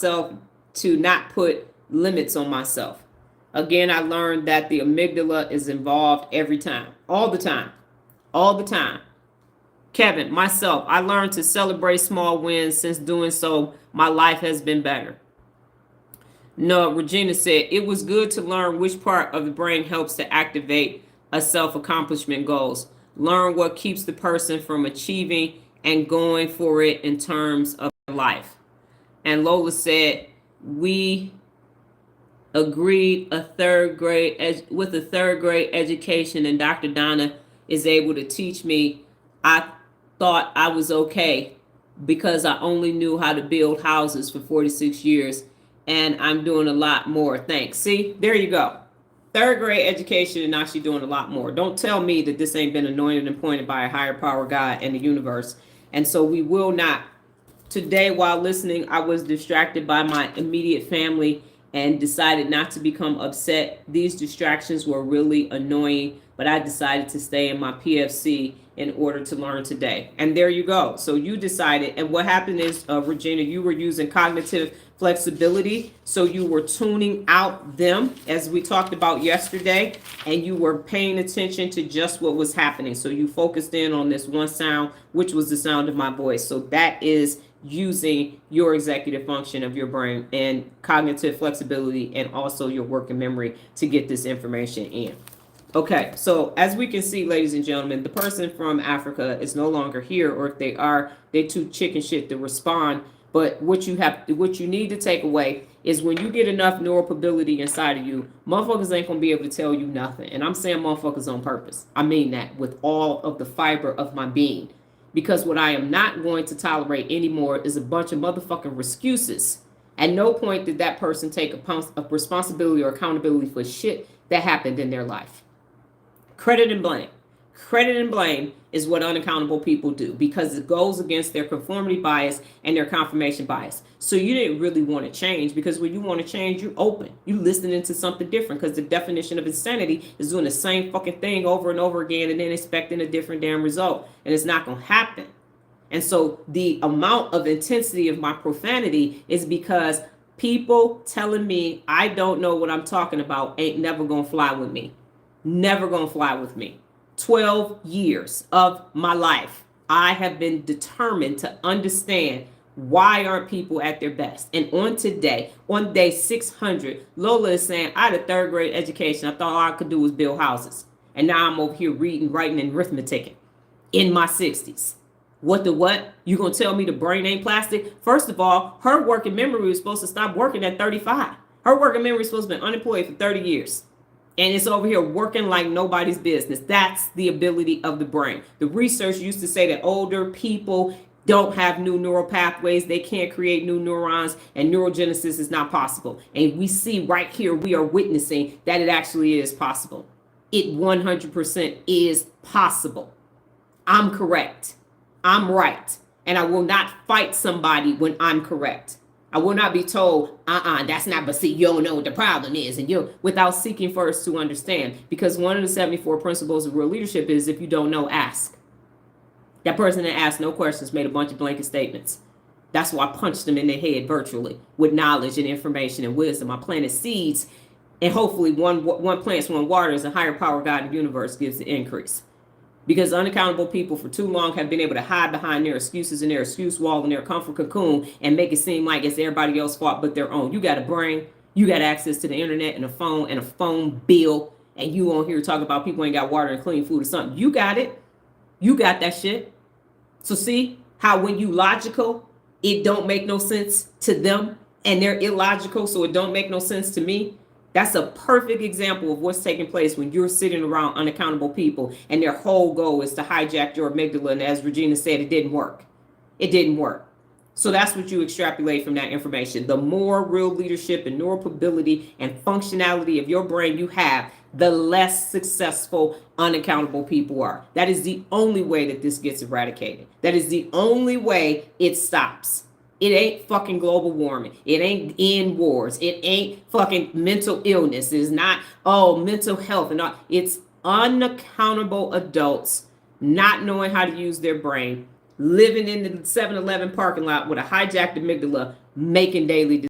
myself to not put limits on myself. Again, I learned that the amygdala is involved every time, all the time, all the time. Kevin, myself, I learned to celebrate small wins. Since doing so, my life has been better. No, Regina said it was good to learn which part of the brain helps to activate a self accomplishment goals. Learn what keeps the person from achieving and going for it in terms of life. And Lola said we agreed with a third grade education, and Dr. Donna is able to teach me. I thought I was okay because I only knew how to build houses for 46 years, and I'm doing a lot more. Thanks. See, there you go. Third grade education, and now she's doing a lot more. Don't tell me that this ain't been anointed and appointed by a higher power, God, and the universe. And so we will not. Today, while listening, I was distracted by my immediate family and decided not to become upset. These distractions were really annoying, but I decided to stay in my PFC in order to learn today. And there you go. So you decided. And what happened is, Regina, you were using cognitive flexibility. So you were tuning out them, as we talked about yesterday, and you were paying attention to just what was happening. So you focused in on this one sound, which was the sound of my voice. So that is using your executive function of your brain and cognitive flexibility, and also your working memory to get this information in. Okay, so as we can see, ladies and gentlemen, the person from Africa is no longer here, or if they are, they too chicken shit to respond. But what you need to take away is when you get enough neuropability inside of you, motherfuckers ain't gonna be able to tell you nothing. And I'm saying motherfuckers on purpose. I mean that with all of the fiber of my being. Because what I am not going to tolerate anymore is a bunch of motherfucking excuses. At no point did that person take a responsibility or accountability for shit that happened in their life. Credit and blame. Credit and blame is what unaccountable people do, because it goes against their conformity bias and their confirmation bias. So you didn't really want to change, because when you want to change, you open. You listening to something different, because the definition of insanity is doing the same fucking thing over and over again and then expecting a different damn result. And it's not going to happen. And so the amount of intensity of my profanity is because people telling me I don't know what I'm talking about ain't never going to fly with me. Never going to fly with me. 12 years of my life, I have been determined to understand why aren't people at their best. And on day 600, Lola is saying, I had a third grade education. I thought all I could do was build houses. And now I'm over here reading, writing, and arithmetic in my 60s. What the what? You gonna tell me the brain ain't plastic? First of all, her working memory was supposed to stop working at 35. Her working memory is supposed to be unemployed for 30 years. And it's over here working like nobody's business. That's the ability of the brain. The research used to say that older people don't have new neural pathways. They can't create new neurons, and neurogenesis is not possible. And we see right here, we are witnessing that it actually is possible. It 100% is possible. I'm correct. I'm right. And I will not fight somebody when I'm correct. I will not be told, that's not, but see, you don't know what the problem is. And without seeking first to understand. Because one of the 74 principles of real leadership is, if you don't know, ask. That person that asked no questions made a bunch of blanket statements. That's why I punched them in the head virtually with knowledge and information and wisdom. I planted seeds, and hopefully one plants, one waters, and higher power God in the universe gives the increase. Because unaccountable people for too long have been able to hide behind their excuses and their excuse wall and their comfort cocoon and make it seem like it's everybody else's fault but their own. You got a brain, you got access to the internet and a phone bill, and you on here talking about people ain't got water and clean food or something. You got it. You got that shit. So see how when you logical, it don't make no sense to them, and they're illogical, so it don't make no sense to me. That's a perfect example of what's taking place when you're sitting around unaccountable people and their whole goal is to hijack your amygdala. And as Regina said, it didn't work. It didn't work. So that's what you extrapolate from that information. The more real leadership and neuropability and functionality of your brain you have, the less successful unaccountable people are. That is the only way that this gets eradicated. That is the only way it stops. It ain't fucking global warming. It ain't end wars. It ain't fucking mental illness. It's not, mental health and all. It's unaccountable adults not knowing how to use their brain, living in the 7-Eleven parking lot with a hijacked amygdala, making daily decisions.